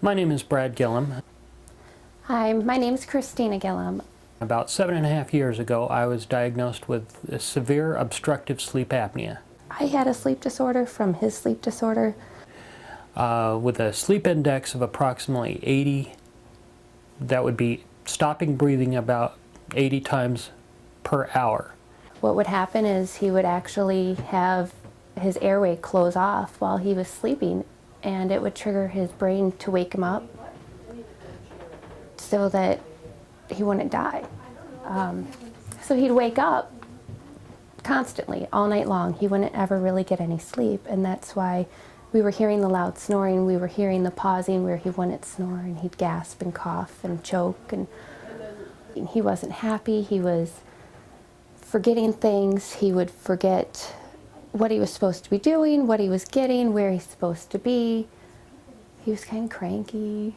My name is Brad Gillum. Hi, my name is Christina Gillum. About 7.5 years ago, I was diagnosed with a severe obstructive sleep apnea. I had a sleep disorder from his sleep disorder. With a sleep index of approximately 80, that would be stopping breathing about 80 times per hour. What would happen is he would actually have his airway close off while he was sleeping, and it would trigger his brain to wake him up so that he wouldn't die. So he'd wake up constantly, all night long. He wouldn't ever really get any sleep, and that's why we were hearing the loud snoring, we were hearing the pausing where he wouldn't snore, and he'd gasp and cough and choke, and he wasn't happy. He was forgetting things. He would forget what he was supposed to be doing, what he was getting, where he's supposed to be. He was kind of cranky,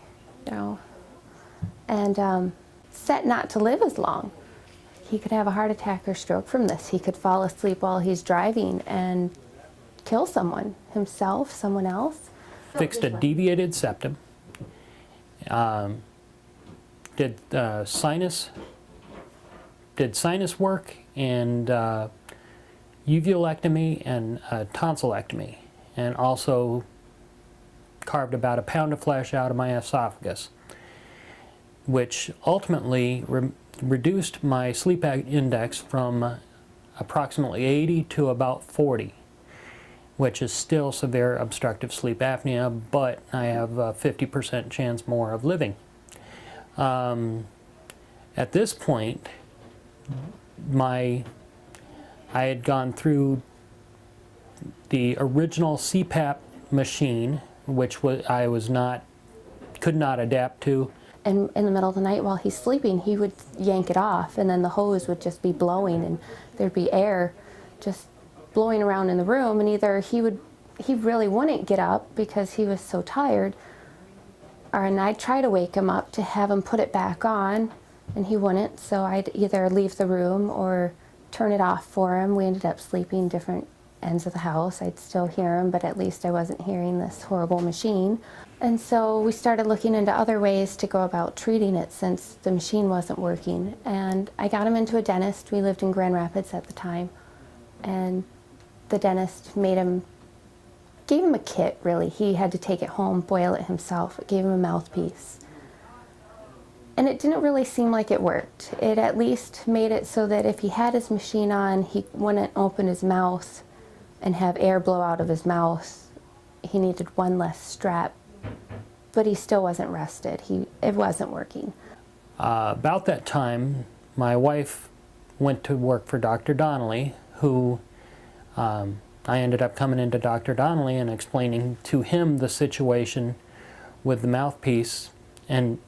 and set not to live as long. He could have a heart attack or stroke from this. He could fall asleep while he's driving and kill someone, himself, someone else. Fixed a deviated septum, did sinus work, and uvulectomy and tonsillectomy, and also carved about 1 pound of flesh out of my esophagus, which ultimately reduced my sleep index from approximately 80 to about 40, which is still severe obstructive sleep apnea, but I have a 50% chance more of living. At this point, I had gone through the original CPAP machine, which I could not adapt to. And in the middle of the night while he's sleeping, he would yank it off, and then the hose would just be blowing, and there'd be air just blowing around in the room, and either he really wouldn't get up because he was so tired, and I'd try to wake him up to have him put it back on, and he wouldn't, so I'd either leave the room or turn it off for him. We ended up sleeping different ends of the house. I'd still hear him, but at least I wasn't hearing this horrible machine. And so we started looking into other ways to go about treating it since the machine wasn't working. And I got him into a dentist. We lived in Grand Rapids at the time. And the dentist gave him a kit, really. He had to take it home, boil it himself. It gave him a mouthpiece. And it didn't really seem like it worked. It at least made it so that if he had his machine on, he wouldn't open his mouth and have air blow out of his mouth. He needed one less strap, but he still wasn't rested. It wasn't working. About that time, my wife went to work for Dr. Donnelly, who I ended up coming into Dr. Donnelly and explaining to him the situation with the mouthpiece and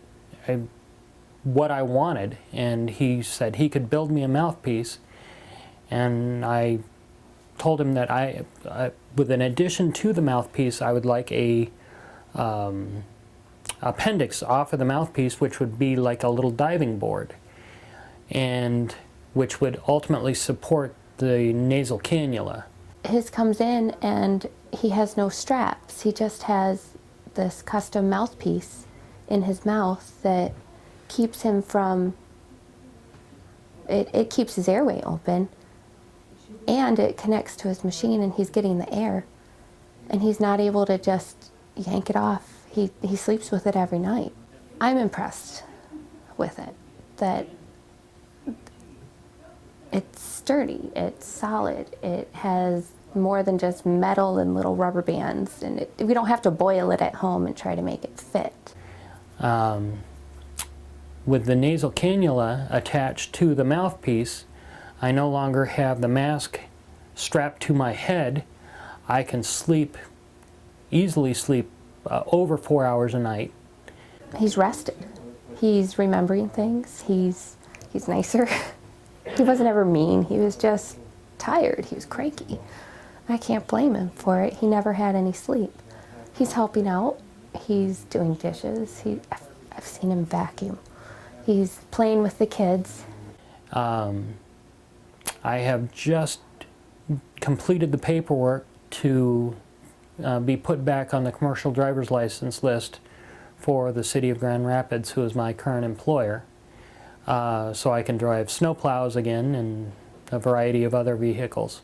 what I wanted, and he said he could build me a mouthpiece, and I told him that with an addition to the mouthpiece, I would like a appendix off of the mouthpiece, which would be like a little diving board, and which would ultimately support the nasal cannula. His comes in and he has no straps. He just has this custom mouthpiece in his mouth that keeps him from, it keeps his airway open, and it connects to his machine, and he's getting the air, and he's not able to just yank it off. He sleeps with it every night. I'm impressed with it, that it's sturdy, it's solid, it has more than just metal and little rubber bands, and we don't have to boil it at home and try to make it fit. With the nasal cannula attached to the mouthpiece, I no longer have the mask strapped to my head. I can easily sleep over 4 hours a night. He's rested. He's remembering things. He's nicer. He wasn't ever mean. He was just tired. He was cranky. I can't blame him for it. He never had any sleep. He's helping out. He's doing dishes. I've seen him vacuum. He's playing with the kids. I have just completed the paperwork to be put back on the commercial driver's license list for the city of Grand Rapids, who is my current employer, so I can drive snowplows again and a variety of other vehicles.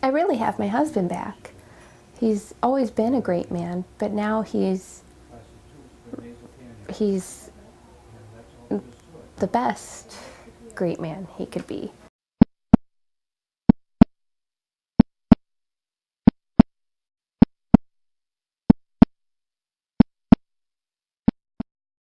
I really have my husband back. He's always been a great man, but now he's the best great man he could be.